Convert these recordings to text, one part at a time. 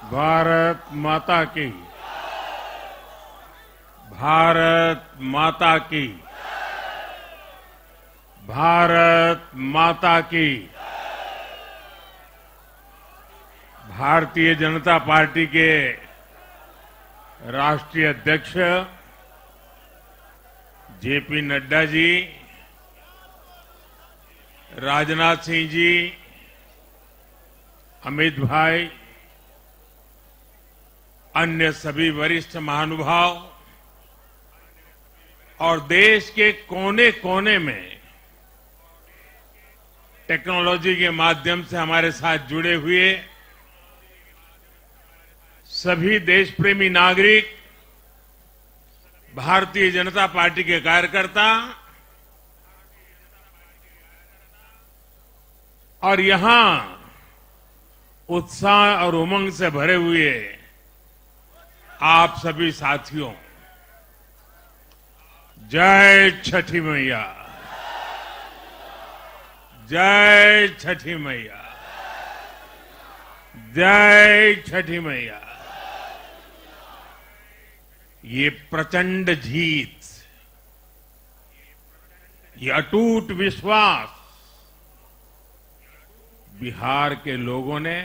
भारत माता की। भारत माता की। भारत माता की। भारतीय जनता पार्टी के राष्ट्रीय अध्यक्ष जेपी नड्डा जी, राजनाथ सिंह जी, अमित भाई, अन्य सभी वरिष्ठ महानुभाव और देश के कोने कोने में टेक्नोलॉजी के माध्यम से हमारे साथ जुड़े हुए सभी देशप्रेमी नागरिक, भारतीय जनता पार्टी के कार्यकर्ता और यहां उत्साह और उमंग से भरे हुए आप सभी साथियों, जय छठी मैया। जय छठी मैया। जय छठी मैया। ये प्रचंड जीत, ये अटूट विश्वास बिहार के लोगों ने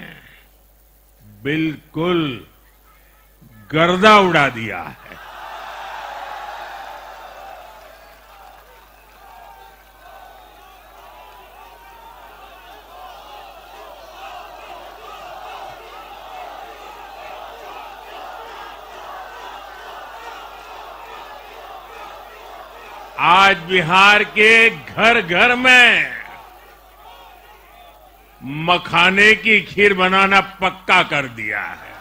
बिल्कुल गर्दा उड़ा दिया है। आज बिहार के घर घर में मखाने की खीर बनाना पक्का कर दिया है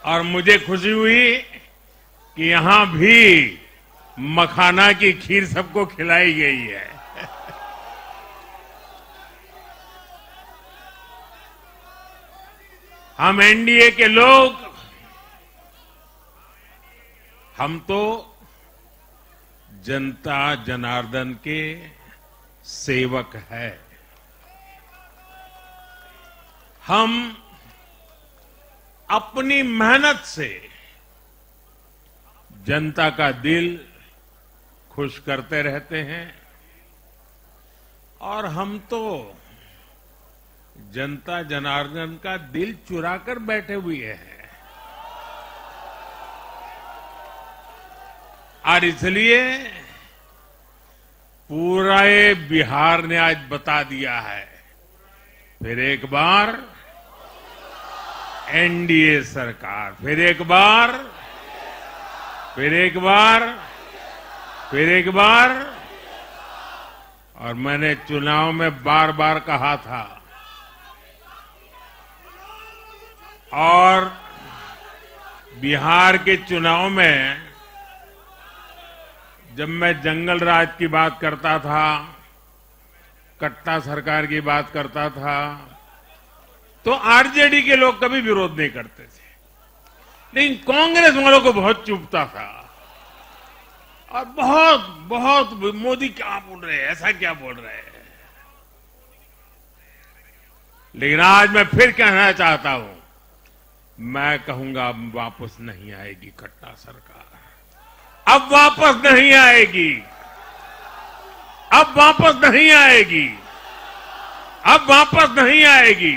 और मुझे खुशी हुई कि यहां भी मखाना की खीर सबको खिलाई गई है। हम एनडीए के लोग, हम तो जनता जनार्दन के सेवक है। हम अपनी मेहनत से जनता का दिल खुश करते रहते हैं और हम तो जनता जनार्दन का दिल चुरा कर बैठे हुए हैं। और इसलिए पूरा ये बिहार ने आज बता दिया है, फिर एक बार एनडीए सरकार, फिर एक बार, फिर एक बार, फिर एक बार। और मैंने चुनाव में बार बार कहा था और बिहार के चुनाव में जब मैं जंगल राज की बात करता था, कट्टा सरकार की बात करता था, तो आरजेडी के लोग कभी विरोध नहीं करते थे, लेकिन कांग्रेस वालों को बहुत चुभता था और बहुत बहुत मोदी क्या बोल रहे हैं, ऐसा क्या बोल रहे हैं। लेकिन आज मैं फिर कहना चाहता हूं, मैं कहूंगा अब वापस नहीं आएगी कट्टा सरकार, अब वापस नहीं आएगी, अब वापस नहीं आएगी, अब वापस नहीं आएगी।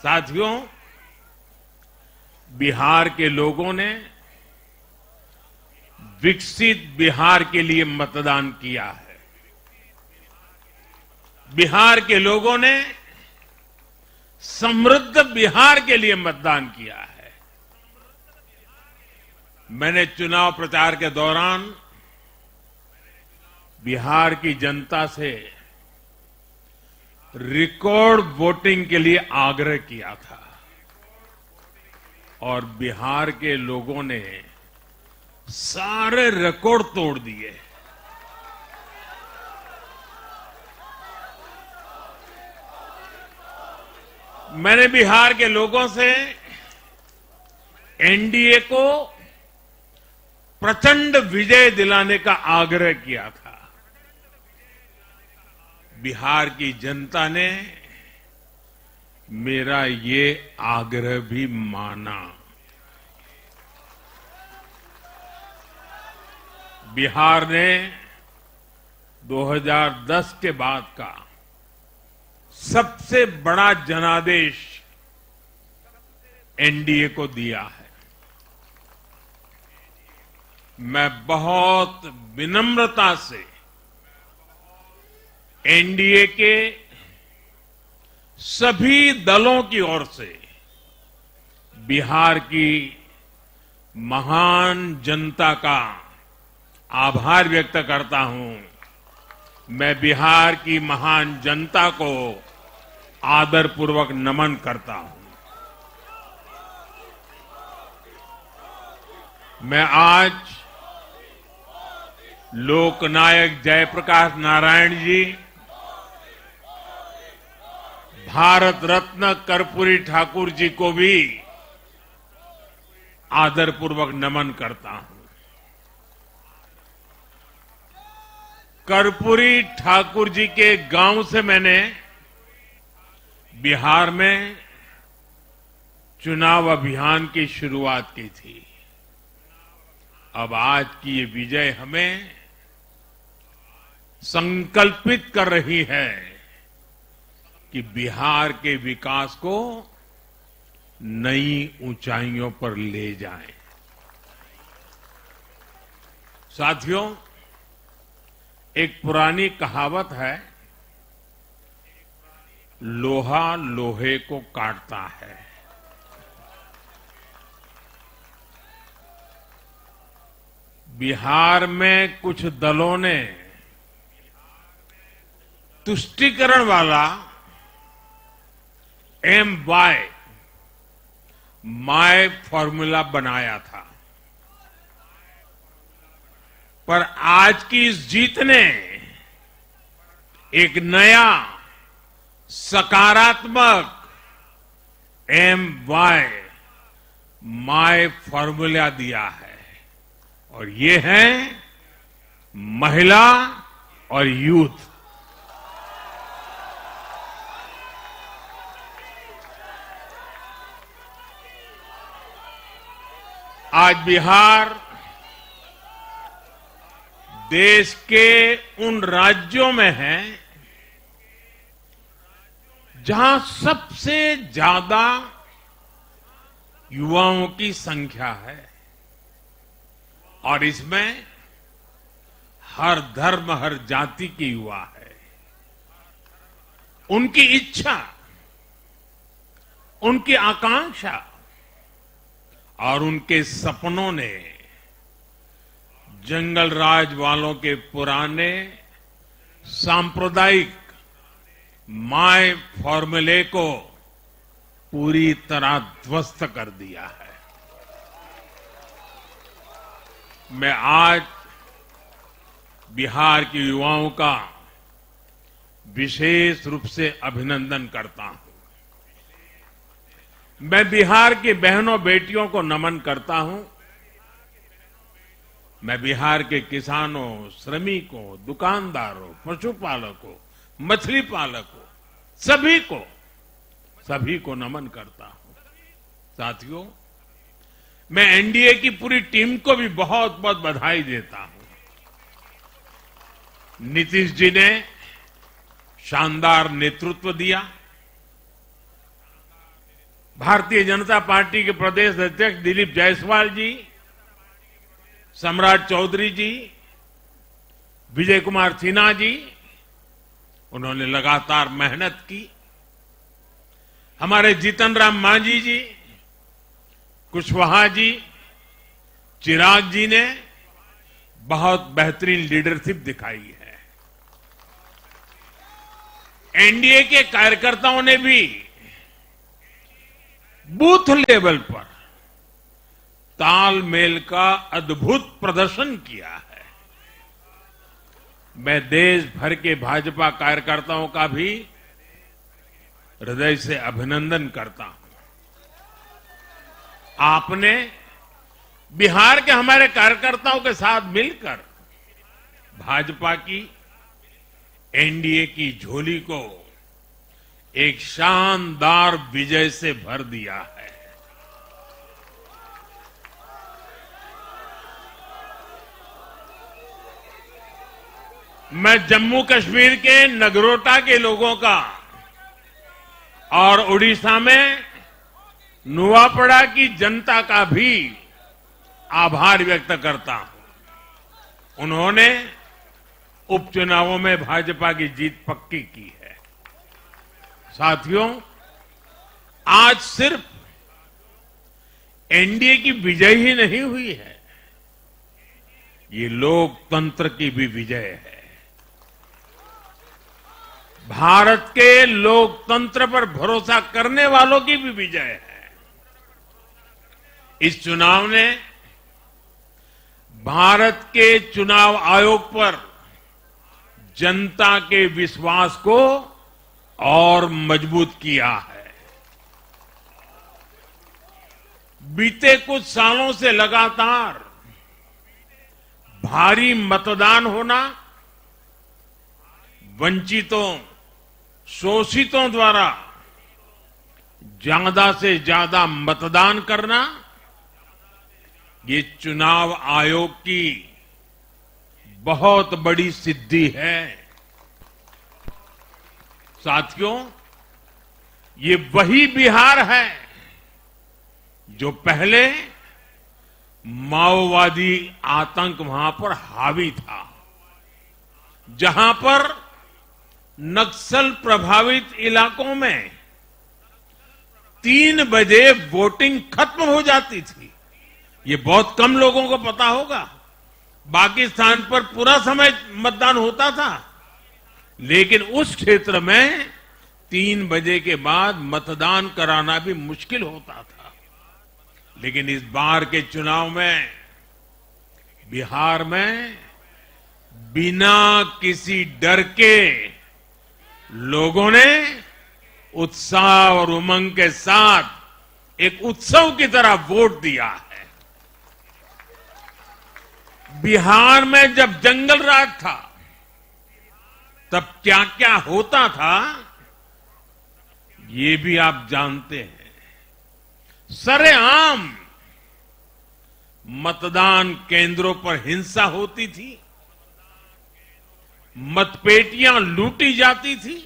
साथियों, बिहार के लोगों ने विकसित बिहार के लिए मतदान किया है। बिहार के लोगों ने समृद्ध बिहार के लिए मतदान किया है। मैंने चुनाव प्रचार के दौरान बिहार की जनता से रिकॉर्ड वोटिंग के लिए आग्रह किया था और बिहार के लोगों ने सारे रिकॉर्ड तोड़ दिए। मैंने बिहार के लोगों से एनडीए को प्रचंड विजय दिलाने का आग्रह किया था। बिहार की जनता ने मेरा ये आग्रह भी माना। बिहार ने 2010 के बाद का सबसे बड़ा जनादेश एनडीए को दिया है। मैं बहुत विनम्रता से एनडीए के सभी दलों की ओर से बिहार की महान जनता का आभार व्यक्त करता हूं। मैं बिहार की महान जनता को आदरपूर्वक नमन करता हूं। मैं आज लोकनायक जयप्रकाश नारायण जी, भारत रत्न कर्पूरी ठाकुर जी को भी आदरपूर्वक नमन करता हूं। कर्पूरी ठाकुर जी के गांव से मैंने बिहार में चुनाव अभियान की शुरुआत की थी। अब आज की ये विजय हमें संकल्पित कर रही है कि बिहार के विकास को नई ऊंचाइयों पर ले जाएं। साथियों, एक पुरानी कहावत है, लोहा लोहे को काटता है। बिहार में कुछ दलों ने तुष्टीकरण वाला MY माय फॉर्मूला बनाया था, पर आज की इस जीत ने एक नया सकारात्मक MY माय फॉर्मूला दिया है, और ये है महिला और यूथ। आज बिहार देश के उन राज्यों में है जहां सबसे ज्यादा युवाओं की संख्या है, और इसमें हर धर्म हर जाति के युवा है। उनकी इच्छा, उनकी आकांक्षा और उनके सपनों ने जंगल राज वालों के पुराने सांप्रदायिक माय फॉर्मूले को पूरी तरह ध्वस्त कर दिया है। मैं आज बिहार के युवाओं का विशेष रूप से अभिनंदन करता हूं। मैं बिहार की बहनों बेटियों को नमन करता हूं। मैं बिहार के किसानों, श्रमिकों, दुकानदारों, पशुपालकों, मछली पालकों, सभी को नमन करता हूं। साथियों, मैं एनडीए की पूरी टीम को भी बहुत बहुत बधाई देता हूं। नीतीश जी ने शानदार नेतृत्व दिया। भारतीय जनता पार्टी के प्रदेश अध्यक्ष दिलीप जायसवाल जी, सम्राट चौधरी जी, विजय कुमार सिन्हा जी, उन्होंने लगातार मेहनत की। हमारे जीतन राम मांझी जी, कुशवाहा जी, चिराग जी ने बहुत बेहतरीन लीडरशिप दिखाई है। एनडीए के कार्यकर्ताओं ने भी बूथ लेवल पर तालमेल का अद्भुत प्रदर्शन किया है। मैं देश भर के भाजपा कार्यकर्ताओं का भी हृदय से अभिनंदन करता हूं। आपने बिहार के हमारे कार्यकर्ताओं के साथ मिलकर भाजपा की एनडीए की झोली को एक शानदार विजय से भर दिया है। मैं जम्मू कश्मीर के नगरोटा के लोगों का और उड़ीसा में नुआपड़ा की जनता का भी आभार व्यक्त करता हूं। उन्होंने उपचुनावों में भाजपा की जीत पक्की की है। साथियों, आज सिर्फ एनडीए की विजय ही नहीं हुई है, ये लोकतंत्र की भी विजय है। भारत के लोकतंत्र पर भरोसा करने वालों की भी विजय है। इस चुनाव ने भारत के चुनाव आयोग पर जनता के विश्वास को और मजबूत किया है। बीते कुछ सालों से लगातार भारी मतदान होना, वंचितों, शोषितों द्वारा ज्यादा से ज्यादा मतदान करना, ये चुनाव आयोग की बहुत बड़ी सिद्धि है। साथियों, ये वही बिहार है जो पहले माओवादी आतंक वहां पर हावी था, जहां पर नक्सल प्रभावित इलाकों में 3 बजे वोटिंग खत्म हो जाती थी। ये बहुत कम लोगों को पता होगा। बाकी स्थान पर पूरा समय मतदान होता था, लेकिन उस क्षेत्र में 3 बजे के बाद मतदान कराना भी मुश्किल होता था। लेकिन इस बार के चुनाव में बिहार में बिना किसी डर के लोगों ने उत्साह और उमंग के साथ एक उत्सव की तरह वोट दिया है। बिहार में जब जंगल राज था, तब क्या क्या होता था, ये भी आप जानते हैं। सरेआम मतदान केंद्रों पर हिंसा होती थी, मतपेटियां लूटी जाती थी।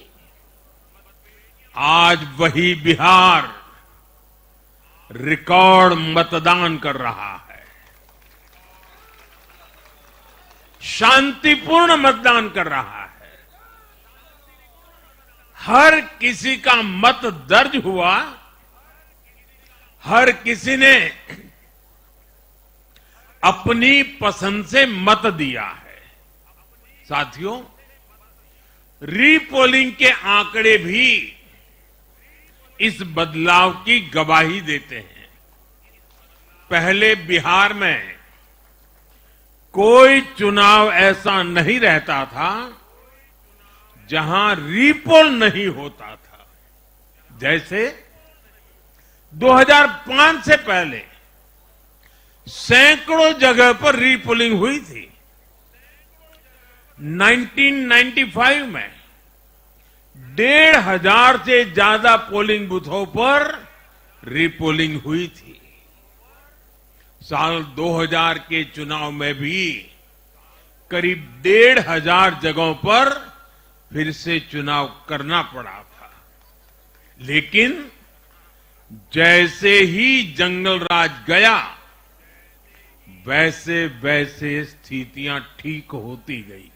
आज वही बिहार रिकॉर्ड मतदान कर रहा है, शांतिपूर्ण मतदान कर रहा है। हर किसी का मत दर्ज हुआ, हर किसी ने अपनी पसंद से मत दिया है। साथियों, रीपोलिंग के आंकड़े भी इस बदलाव की गवाही देते हैं। पहले बिहार में कोई चुनाव ऐसा नहीं रहता था जहां रीपोल नहीं होता था। जैसे 2005 से पहले सैकड़ों जगह पर रीपोलिंग हुई थी। 1995 में 1,500 से ज्यादा पोलिंग बूथों पर रीपोलिंग हुई थी। साल 2000 के चुनाव में भी करीब 1,500 जगहों पर फिर से चुनाव करना पड़ा था। लेकिन जैसे ही जंगल राज गया, वैसे वैसे स्थितियां ठीक होती गई।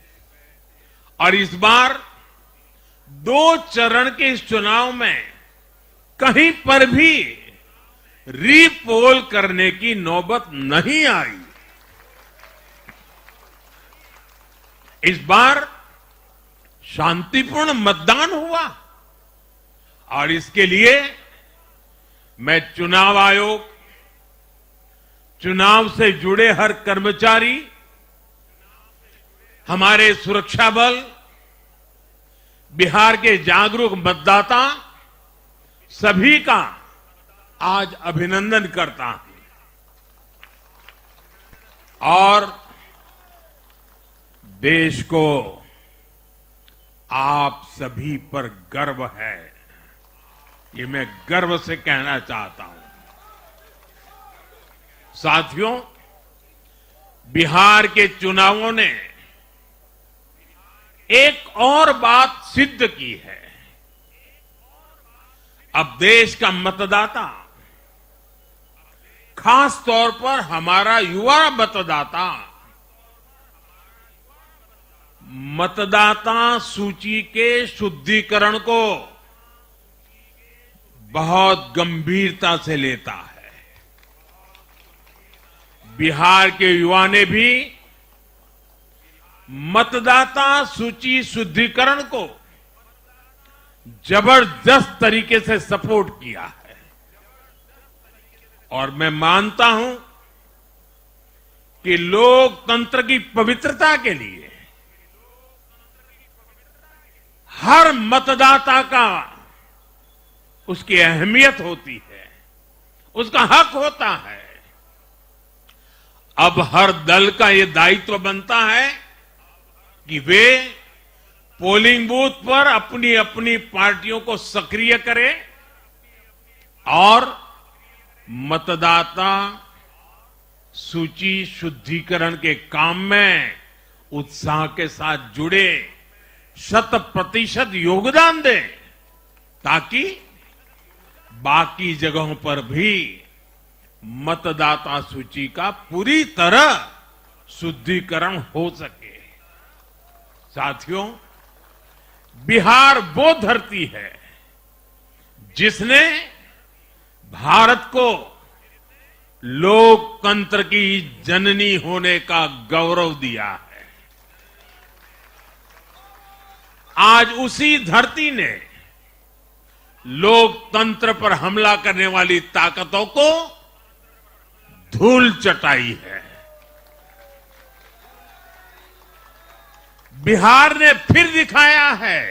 और इस बार 2 चरण के इस चुनाव में कहीं पर भी रीपोल करने की नौबत नहीं आई। इस बार शांतिपूर्ण मतदान हुआ और इसके लिए मैं चुनाव आयोग, चुनाव से जुड़े हर कर्मचारी, हमारे सुरक्षा बल, बिहार के जागरूक मतदाता, सभी का आज अभिनंदन करता हूं। और देश को आप सभी पर गर्व है। ये मैं गर्व से कहना चाहता हूं। साथियों, बिहार के चुनावों ने एक और बात सिद्ध की है। अब देश का मतदाता, खास तौर पर हमारा युवा मतदाता, मतदाता सूची के शुद्धिकरण को बहुत गंभीरता से लेता है। बिहार के युवा ने भी मतदाता सूची शुद्धिकरण को जबरदस्त तरीके से सपोर्ट किया है और मैं मानता हूं कि लोकतंत्र की पवित्रता के लिए हर मतदाता का उसकी अहमियत होती है, उसका हक होता है। अब हर दल का यह दायित्व बनता है कि वे पोलिंग बूथ पर अपनी अपनी पार्टियों को सक्रिय करें और मतदाता सूची शुद्धिकरण के काम में उत्साह के साथ जुड़े, 100% योगदान दें, ताकि बाकी जगहों पर भी मतदाता सूची का पूरी तरह शुद्धिकरण हो सके। साथियों, बिहार वो धरती है जिसने भारत को लोकतंत्र की जननी होने का गौरव दिया है। आज उसी धरती ने लोकतंत्र पर हमला करने वाली ताकतों को धूल चटाई है। बिहार ने फिर दिखाया है,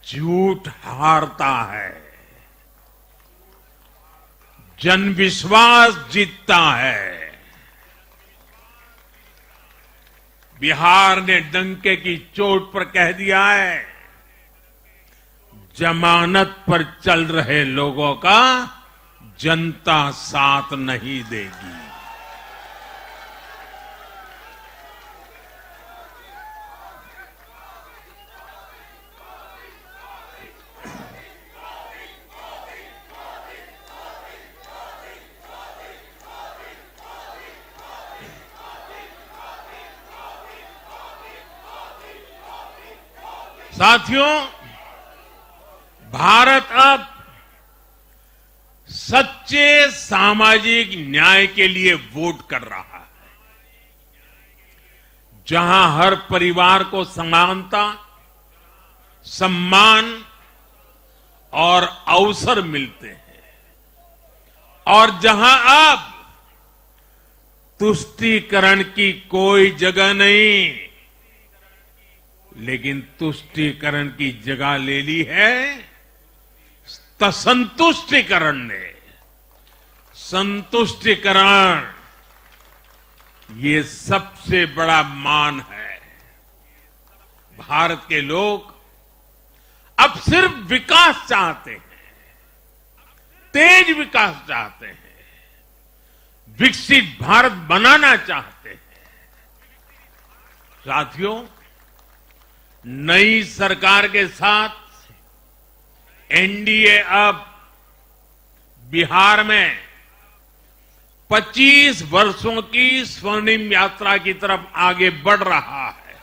झूठ हारता है, जन विश्वास जीतता है। बिहार ने डंके की चोट पर कह दिया है, जमानत पर चल रहे लोगों का जनता साथ नहीं देगी। साथियों, भारत अब सच्चे सामाजिक न्याय के लिए वोट कर रहा है, जहां हर परिवार को समानता, सम्मान और अवसर मिलते हैं और जहां अब तुष्टीकरण की कोई जगह नहीं, लेकिन तुष्टीकरण की जगह ले ली है संतुष्टीकरण ने। संतुष्टीकरण ये सबसे बड़ा मान है। भारत के लोग अब सिर्फ विकास चाहते हैं, तेज विकास चाहते हैं, विकसित भारत बनाना चाहते हैं। साथियों, नई सरकार के साथ एनडीए अब बिहार में 25 वर्षों की स्वर्णिम यात्रा की तरफ आगे बढ़ रहा है।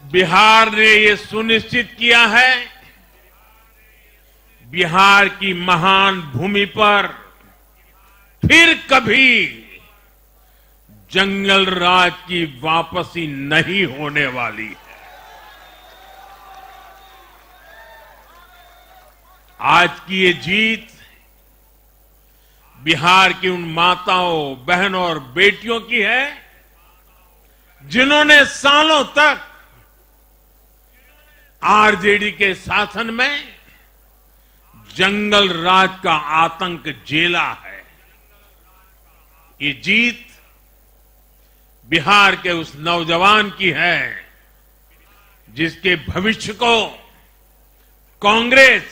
बिहार ने ये सुनिश्चित किया है, बिहार की महान भूमि पर फिर कभी जंगल राज की वापसी नहीं होने वाली है। आज की ये जीत बिहार की उन माताओं, बहनों और बेटियों की है जिन्होंने सालों तक आरजेडी के शासन में जंगल राज का आतंक झेला है। ये जीत बिहार के उस नौजवान की है जिसके भविष्य को कांग्रेस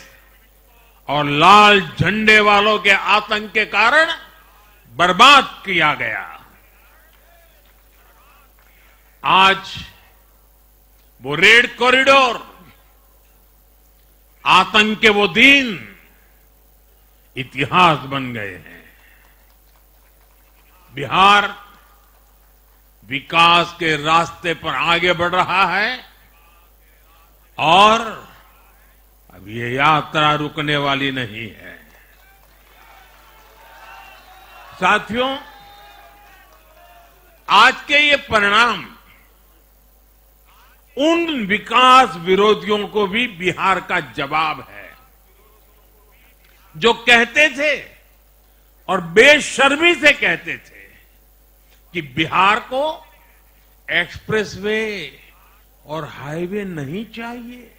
और लाल झंडे वालों के आतंक के कारण बर्बाद किया गया। आज वो रेड कॉरिडोर, आतंक के वो दिन इतिहास बन गए हैं। बिहार विकास के रास्ते पर आगे बढ़ रहा है और अब ये यात्रा रुकने वाली नहीं है। साथियों, आज के ये परिणाम उन विकास विरोधियों को भी बिहार का जवाब है जो कहते थे और बेशर्मी से कहते थे कि बिहार को एक्सप्रेसवे और हाईवे नहीं चाहिए,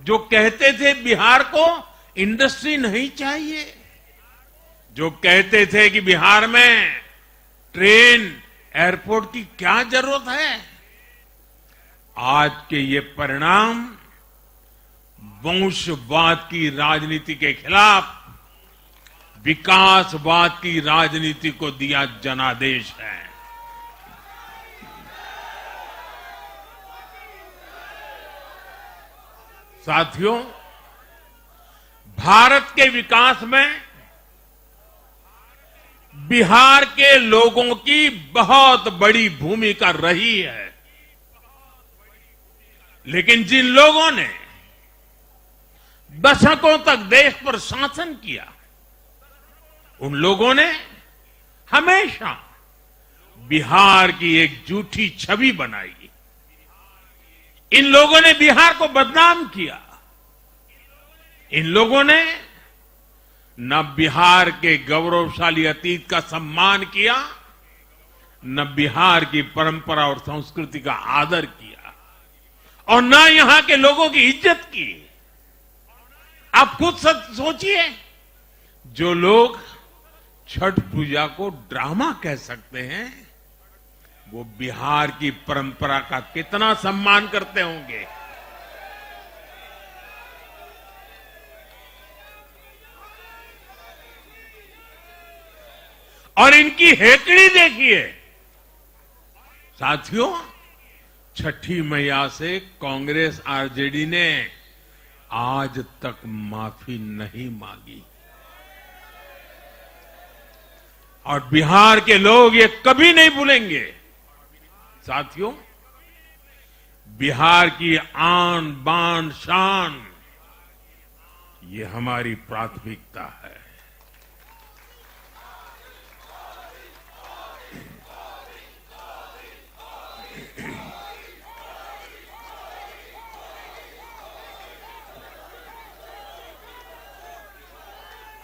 जो कहते थे बिहार को इंडस्ट्री नहीं चाहिए, जो कहते थे कि बिहार में ट्रेन एयरपोर्ट की क्या जरूरत है। आज के ये परिणाम वंशवाद की राजनीति के खिलाफ विकासवाद की राजनीति को दिया जनादेश है। साथियों, भारत के विकास में बिहार के लोगों की बहुत बड़ी भूमिका रही है, लेकिन जिन लोगों ने दशकों तक देश पर शासन किया, उन लोगों ने हमेशा बिहार की एक झूठी छवि बनाई। इन लोगों ने बिहार को बदनाम किया। इन लोगों ने न बिहार के गौरवशाली अतीत का सम्मान किया, न बिहार की परंपरा और संस्कृति का आदर किया, और न यहां के लोगों की इज्जत की। आप खुद सोचिए, जो लोग छठ पूजा को ड्रामा कह सकते हैं, वो बिहार की परंपरा का कितना सम्मान करते होंगे। और इनकी हेकड़ी देखिए। साथियों, छठी मैया से कांग्रेस आरजेडी ने आज तक माफी नहीं मांगी, और बिहार के लोग ये कभी नहीं भूलेंगे। साथियों, बिहार की आन बान शान, ये हमारी प्राथमिकता है।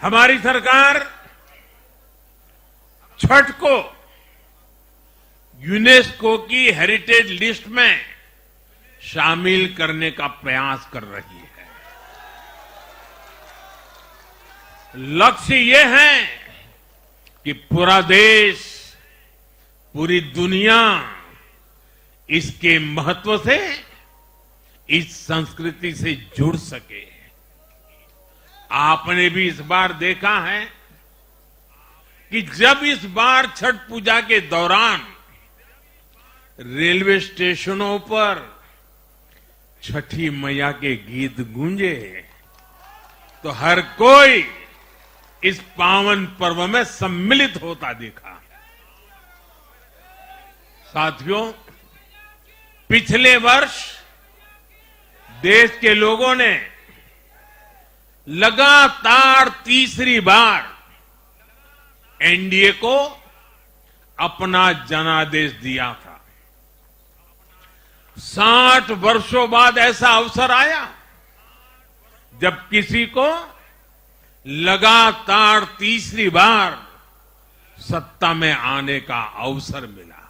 हमारी सरकार छठ को यूनेस्को की हेरिटेज लिस्ट में शामिल करने का प्रयास कर रही है। लक्ष्य ये है कि पूरा देश, पूरी दुनिया इसके महत्व से, इस संस्कृति से जुड़ सके। आपने भी इस बार देखा है कि जब इस बार छठ पूजा के दौरान रेलवे स्टेशनों पर छठी मैया के गीत गूंजे, तो हर कोई इस पावन पर्व में सम्मिलित होता देखा। साथियों, पिछले वर्ष देश के लोगों ने लगातार तीसरी बार एनडीए को अपना जनादेश दिया था। 60 वर्षों बाद ऐसा अवसर आया जब किसी को लगातार तीसरी बार सत्ता में आने का अवसर मिला।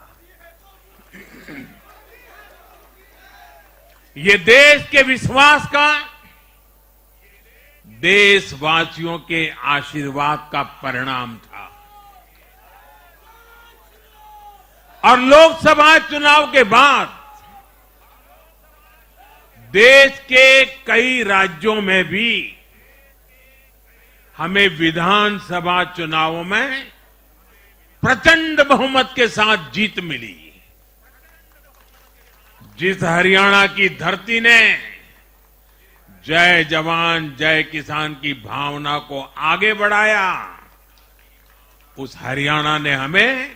ये देश के विश्वास का, देशवासियों के आशीर्वाद का परिणाम था। और लोकसभा चुनाव के बाद देश के कई राज्यों में भी हमें विधानसभा चुनावों में प्रचंड बहुमत के साथ जीत मिली। जिस हरियाणा की धरती ने जय जवान जय किसान की भावना को आगे बढ़ाया, उस हरियाणा ने हमें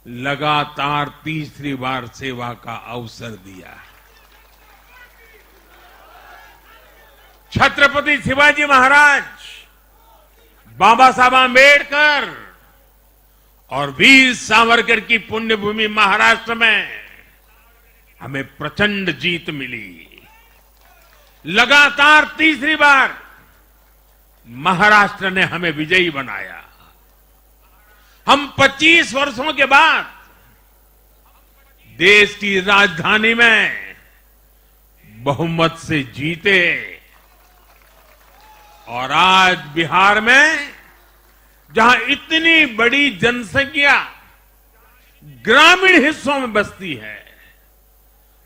लगातार तीसरी बार सेवा का अवसर दिया। छत्रपति शिवाजी महाराज, बाबा साहब आंबेडकर और वीर सावरकर की पुण्यभूमि महाराष्ट्र में हमें प्रचंड जीत मिली। लगातार तीसरी बार महाराष्ट्र ने हमें विजयी बनाया। हम 25 वर्षों के बाद देश की राजधानी में बहुमत से जीते और आज बिहार में जहां इतनी बड़ी जनसंख्या ग्रामीण हिस्सों में बसती है,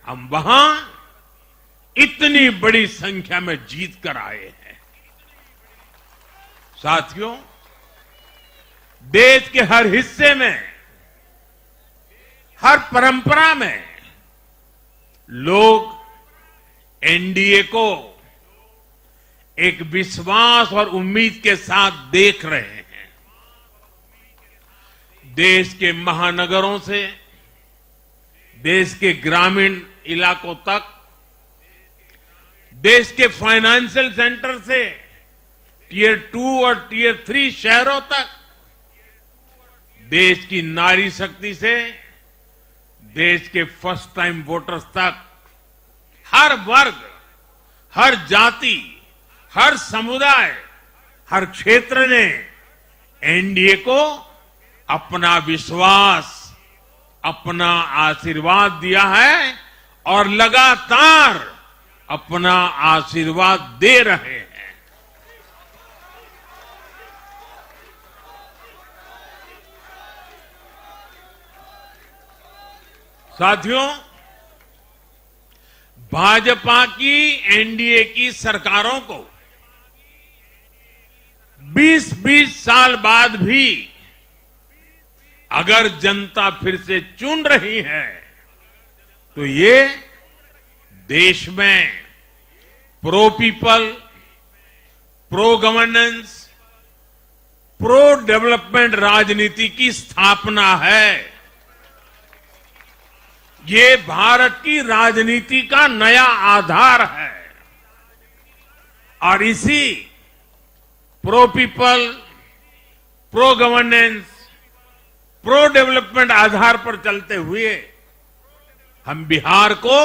हम वहां इतनी बड़ी संख्या में जीत कर आए हैं। साथियों, देश के हर हिस्से में, हर परंपरा में लोग एनडीए को एक विश्वास और उम्मीद के साथ देख रहे हैं। देश के महानगरों से देश के ग्रामीण इलाकों तक, देश के फाइनेंशियल सेंटर से टियर 2 और टियर 3 शहरों तक, देश की नारी शक्ति से देश के फर्स्ट टाइम वोटर्स तक, हर वर्ग, हर जाति, हर समुदाय, हर क्षेत्र ने एनडीए को अपना विश्वास, अपना आशीर्वाद दिया है और लगातार अपना आशीर्वाद दे रहे हैं। साथियों, भाजपा की एनडीए की सरकारों को 20-20 साल बाद भी अगर जनता फिर से चुन रही है तो ये देश में pro people, pro governance, pro development राजनीति की स्थापना है। ये भारत की राजनीति का नया आधार है और इसी pro people, pro governance, pro development आधार पर चलते हुए हम बिहार को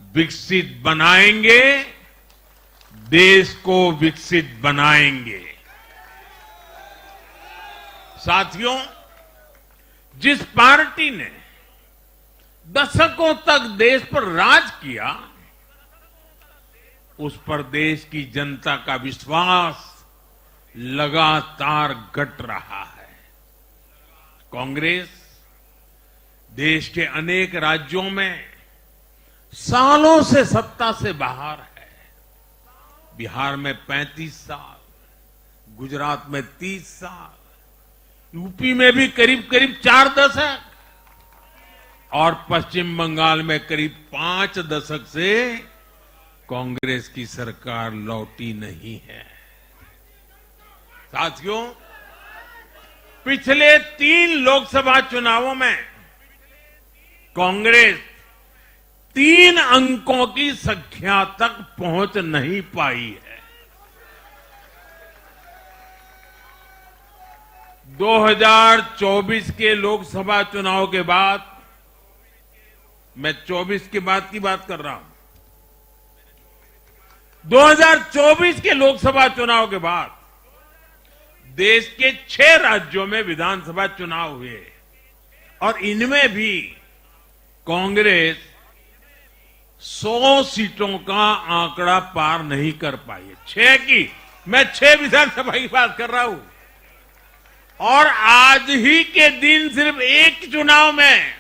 विकसित बनाएंगे, देश को विकसित बनाएंगे। साथियों, जिस पार्टी ने दशकों तक देश पर राज किया, उस पर देश की जनता का विश्वास लगातार घट रहा है। कांग्रेस देश के अनेक राज्यों में सालों से सत्ता से बाहर है। बिहार में 35 साल, गुजरात में 30 साल, यूपी में भी करीब करीब 4 दशक और पश्चिम बंगाल में करीब 5 दशक से कांग्रेस की सरकार लौटी नहीं है। साथियों, पिछले 3 लोकसभा चुनावों में कांग्रेस 3 अंकों की संख्या तक पहुंच नहीं पाई है। 2024 के लोकसभा चुनाव के बाद, मैं 24 के बाद की बात कर रहा हूं, 2024 के लोकसभा चुनाव के बाद देश के 6 राज्यों में विधानसभा चुनाव हुए और इनमें भी कांग्रेस 100 सीटों का आंकड़ा पार नहीं कर पाई है। 6 की, मैं 6 विधानसभा की बात कर रहा हूं और आज ही के दिन सिर्फ एक चुनाव में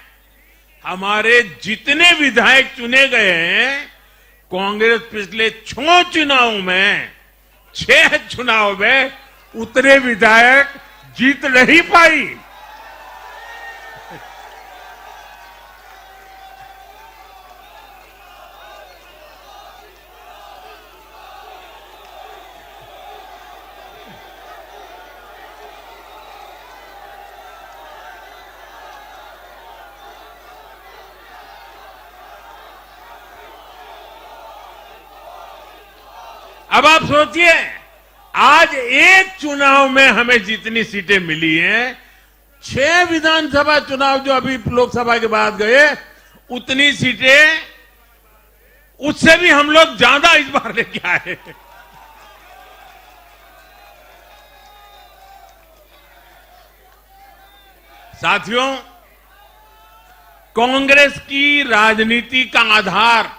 हमारे जितने विधायक चुने गए हैं, कांग्रेस पिछले 6 चुनाव में 6 चुनाव में उतने विधायक जीत नहीं पाई। अब आप सोचिए, आज एक चुनाव में हमें जितनी सीटें मिली हैं, 6 विधानसभा चुनाव जो अभी लोकसभा के बाद गए, उतनी सीटें उससे भी हम लोग ज्यादा इस बार लेके आए। साथियों, कांग्रेस की राजनीति का आधार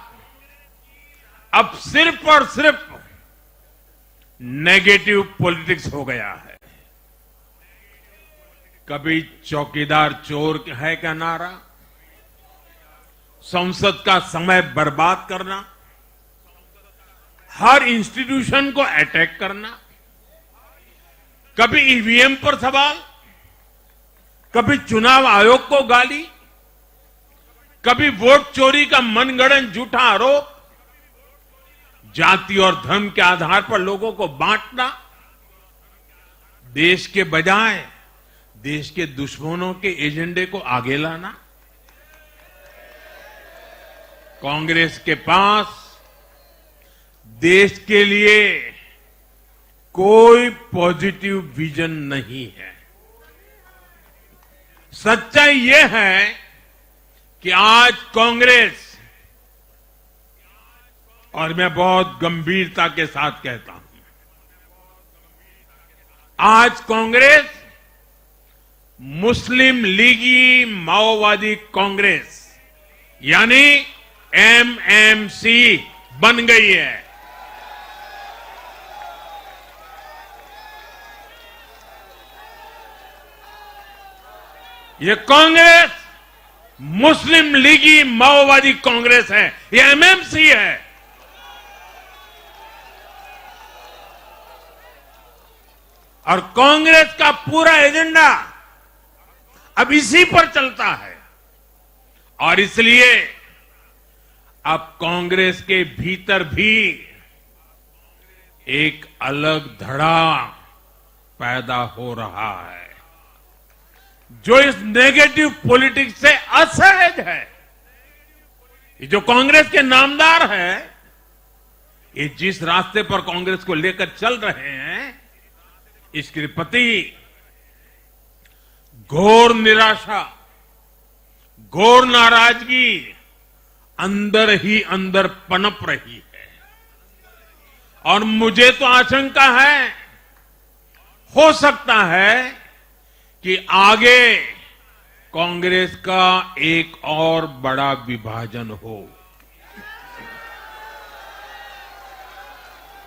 अब सिर्फ और सिर्फ नेगेटिव पॉलिटिक्स हो गया है। कभी चौकीदार चोर है का नारा, संसद का समय बर्बाद करना, हर इंस्टीट्यूशन को अटैक करना, कभी ईवीएम पर सवाल, कभी चुनाव आयोग को गाली, कभी वोट चोरी का मनगढ़ंत झूठा आरोप, जाति और धर्म के आधार पर लोगों को बांटना, देश के बजाय देश के दुश्मनों के एजेंडे को आगे लाना। कांग्रेस के पास देश के लिए कोई पॉजिटिव विजन नहीं है। सच्चाई यह है कि आज कांग्रेस, और मैं बहुत गंभीरता के साथ कहता हूं, आज कांग्रेस मुस्लिम लीगी माओवादी कांग्रेस यानी एमएमसी बन गई है। ये कांग्रेस मुस्लिम लीगी माओवादी कांग्रेस है, ये एमएमसी है। और कांग्रेस का पूरा एजेंडा अब इसी पर चलता है। और इसलिए अब कांग्रेस के भीतर भी एक अलग धड़ा पैदा हो रहा है, जो इस नेगेटिव पॉलिटिक्स से असहज है। ये जो कांग्रेस के नामदार है, ये जिस रास्ते पर कांग्रेस को लेकर चल रहे हैं, इसके प्रति घोर निराशा, घोर नाराजगी अंदर ही अंदर पनप रही है। और मुझे तो आशंका है, हो सकता है कि आगे कांग्रेस का एक और बड़ा विभाजन हो।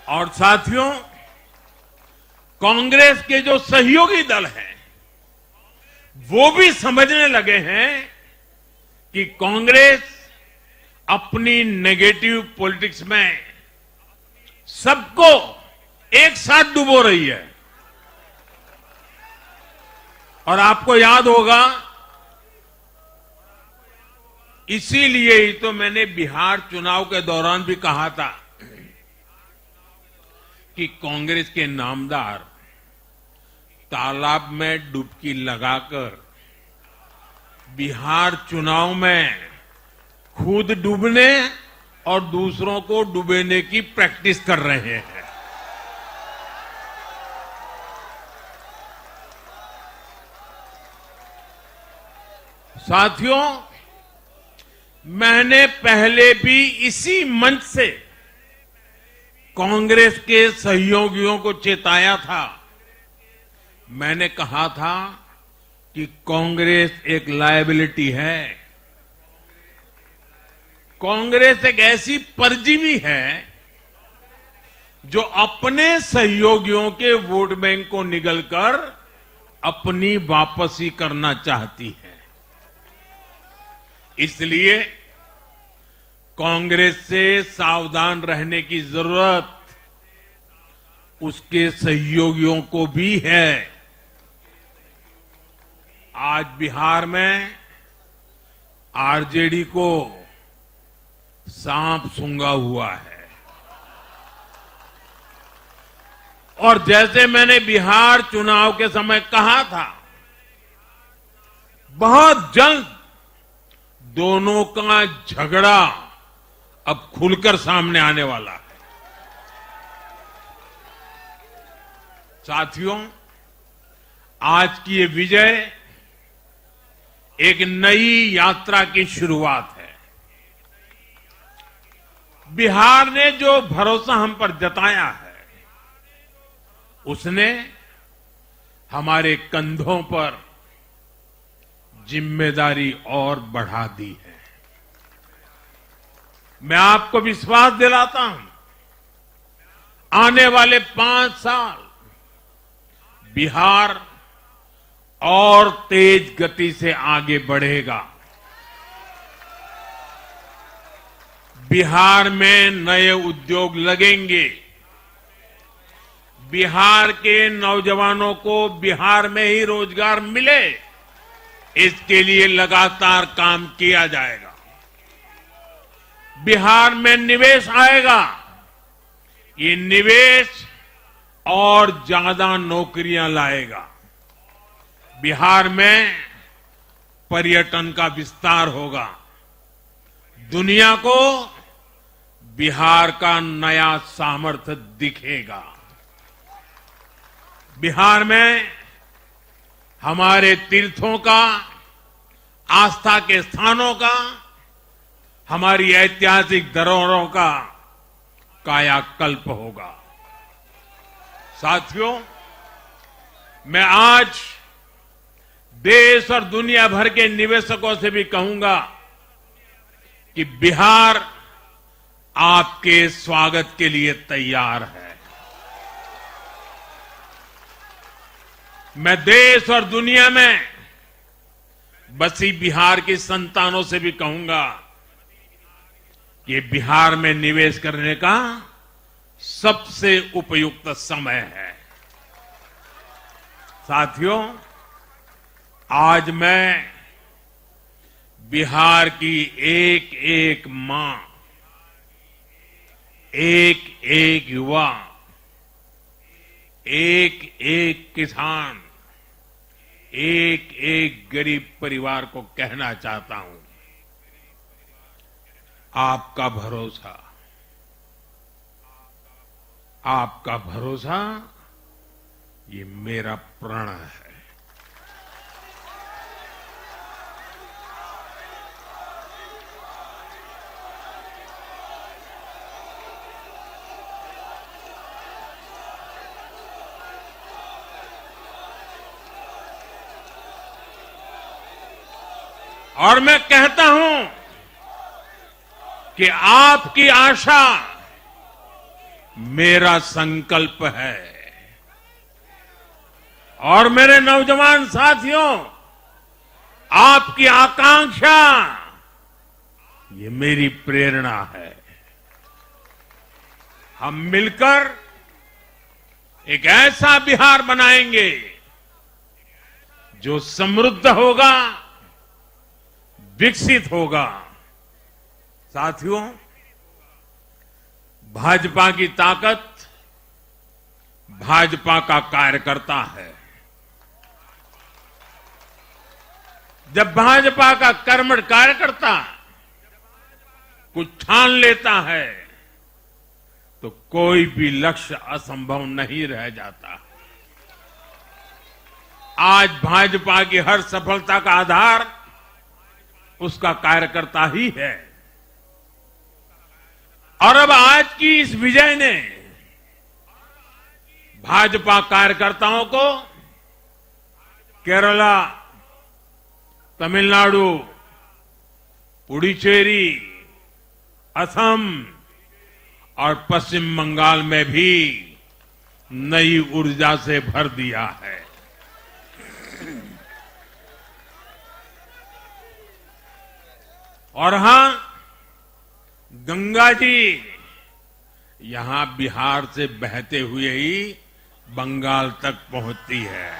और साथियों, कांग्रेस के जो सहयोगी दल हैं, वो भी समझने लगे हैं कि कांग्रेस अपनी नेगेटिव पॉलिटिक्स में सबको एक साथ डुबो रही है। और आपको याद होगा, इसीलिए ही तो मैंने बिहार चुनाव के दौरान भी कहा था कि कांग्रेस के नामदार तालाब में डुबकी लगाकर बिहार चुनाव में खुद डूबने और दूसरों को डुबेने की प्रैक्टिस कर रहे हैं। साथियों, मैंने पहले भी इसी मंच से कांग्रेस के सहयोगियों को चेताया था। मैंने कहा था कि कांग्रेस एक लायबिलिटी है, कांग्रेस एक ऐसी परजीवी है जो अपने सहयोगियों के वोट बैंक को निगलकर अपनी वापसी करना चाहती है। इसलिए कांग्रेस से सावधान रहने की जरूरत उसके सहयोगियों को भी है। आज बिहार में आरजेडी को सांप सूंघा हुआ है और जैसे मैंने बिहार चुनाव के समय कहा था, बहुत जल्द दोनों का झगड़ा अब खुलकर सामने आने वाला है। साथियों, आज की ये विजय एक नई यात्रा की शुरुआत है। बिहार ने जो भरोसा हम पर जताया है, उसने हमारे कंधों पर जिम्मेदारी और बढ़ा दी है। मैं आपको विश्वास दिलाता हूं, आने वाले 5 साल बिहार और तेज गति से आगे बढ़ेगा। बिहार में नए उद्योग लगेंगे। बिहार के नौजवानों को बिहार में ही रोजगार मिले, इसके लिए लगातार काम किया जाएगा। बिहार में निवेश आएगा। ये निवेश और ज्यादा नौकरियां लाएगा। बिहार में पर्यटन का विस्तार होगा। दुनिया को बिहार का नया सामर्थ्य दिखेगा। बिहार में हमारे तीर्थों का, आस्था के स्थानों का, हमारी ऐतिहासिक धरोहरों का कायाकल्प होगा। साथियों, मैं आज देश और दुनिया भर के निवेशकों से भी कहूंगा कि बिहार आपके स्वागत के लिए तैयार है। मैं देश और दुनिया में बसी बिहार की संतानों से भी कहूंगा कि बिहार में निवेश करने का सबसे उपयुक्त समय है। साथियों, आज मैं बिहार की एक एक मां, एक एक युवा, एक एक किसान, एक एक गरीब परिवार को कहना चाहता हूं, आपका भरोसा, आपका भरोसा ये मेरा प्रण है। और मैं कहता हूं कि आपकी आशा मेरा संकल्प है। और मेरे नौजवान साथियों, आपकी आकांक्षा ये मेरी प्रेरणा है। हम मिलकर एक ऐसा बिहार बनाएंगे जो समृद्ध होगा, विकसित होगा। साथियों, भाजपा की ताकत भाजपा का कार्यकर्ता है। जब भाजपा का कर्मठ कार्यकर्ता कुछ ठान लेता है तो कोई भी लक्ष्य असंभव नहीं रह जाता। आज भाजपा की हर सफलता का आधार उसका कार्यकर्ता ही है। और अब आज की इस विजय ने भाजपा कार्यकर्ताओं को केरला, तमिलनाडु, पुडुचेरी, असम और पश्चिम बंगाल में भी नई ऊर्जा से भर दिया है। और हां, गंगा जी यहां बिहार से बहते हुए ही बंगाल तक पहुंचती है।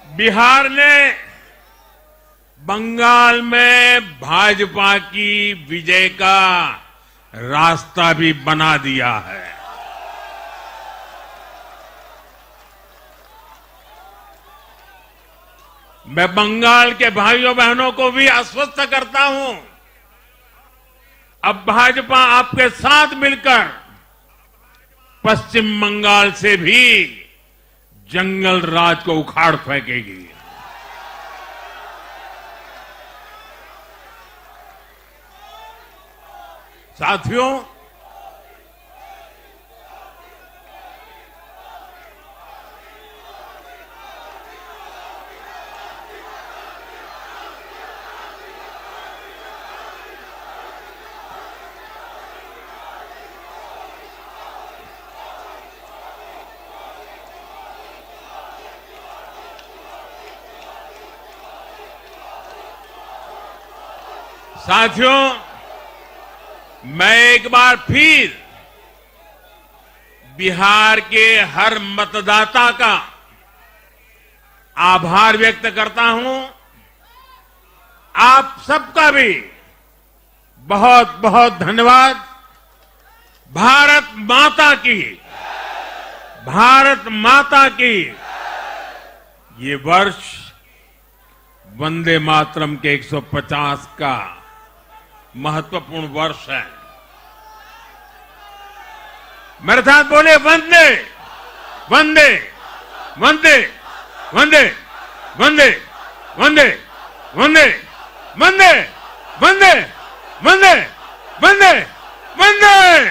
बिहार ने बंगाल में भाजपा की विजय का रास्ता भी बना दिया है। मैं बंगाल के भाइयों बहनों को भी आश्वस्त करता हूं, अब भाजपा आपके साथ मिलकर पश्चिम बंगाल से भी जंगल राज को उखाड़ फेंकेगी। साथियों, मैं एक बार फिर बिहार के हर मतदाता का आभार व्यक्त करता हूं। आप सबका भी बहुत बहुत धन्यवाद। भारत माता की ये वर्ष वंदे मातरम के 150 का महत्वपूर्ण वर्ष है। मेरे साथ बोले वंदे वंदे वंदे वंदे वंदे वंदे वंदे वंदे वंदे वंदे वंदे वंदे।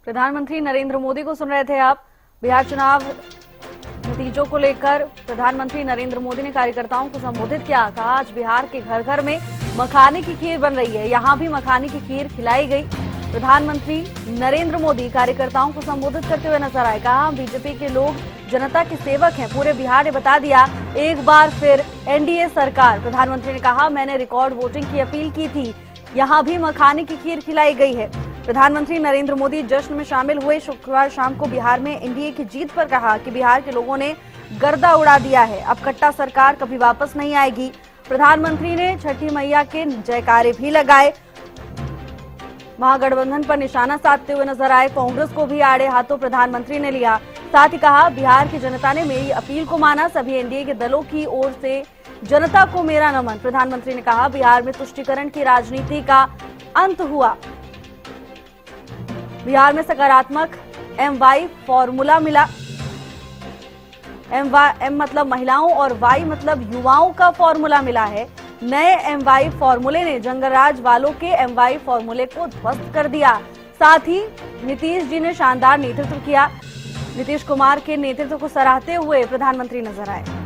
प्रधानमंत्री नरेंद्र मोदी को सुन रहे थे आप। बिहार चुनाव नतीजों को लेकर प्रधानमंत्री नरेंद्र मोदी ने कार्यकर्ताओं को संबोधित किया। कहा, आज बिहार के घर घर में मखाने की खीर बन रही है, यहां भी मखाने की खीर खिलाई गई। प्रधानमंत्री नरेंद्र मोदी कार्यकर्ताओं को संबोधित करते हुए नजर आए। कहा, बीजेपी के लोग जनता के सेवक हैं, पूरे बिहार ने बता दिया एक बार फिर एनडीए सरकार। प्रधानमंत्री ने कहा, मैंने रिकॉर्ड वोटिंग की अपील की थी, यहां भी मखाने की खीर खिलाई गई है। प्रधानमंत्री नरेंद्र मोदी जश्न में शामिल हुए। शुक्रवार शाम को बिहार में एनडीए की जीत पर कहा कि बिहार के लोगों ने गर्दा उड़ा दिया है, अब कट्टा सरकार कभी वापस नहीं आएगी। प्रधानमंत्री ने छठी मैया के जयकारे भी लगाए। महागठबंधन पर निशाना साधते हुए नजर आए। कांग्रेस को भी आड़े हाथों प्रधानमंत्री ने लिया। साथ ही कहा, बिहार की जनता ने मेरी अपील को माना, सभी एनडीए के दलों की ओर से जनता को मेरा नमन। प्रधानमंत्री ने कहा, बिहार में तुष्टीकरण की राजनीति का अंत हुआ। बिहार में सकारात्मक MY फॉर्मूला मिला। एम मतलब महिलाओं और वाई मतलब युवाओं का फॉर्मूला मिला है। नए MY फॉर्मूले ने जंगलराज वालों के MY फॉर्मूले को ध्वस्त कर दिया। साथ ही नीतीश जी ने शानदार नेतृत्व किया। नीतीश कुमार के नेतृत्व को सराहते हुए प्रधानमंत्री नजर आए।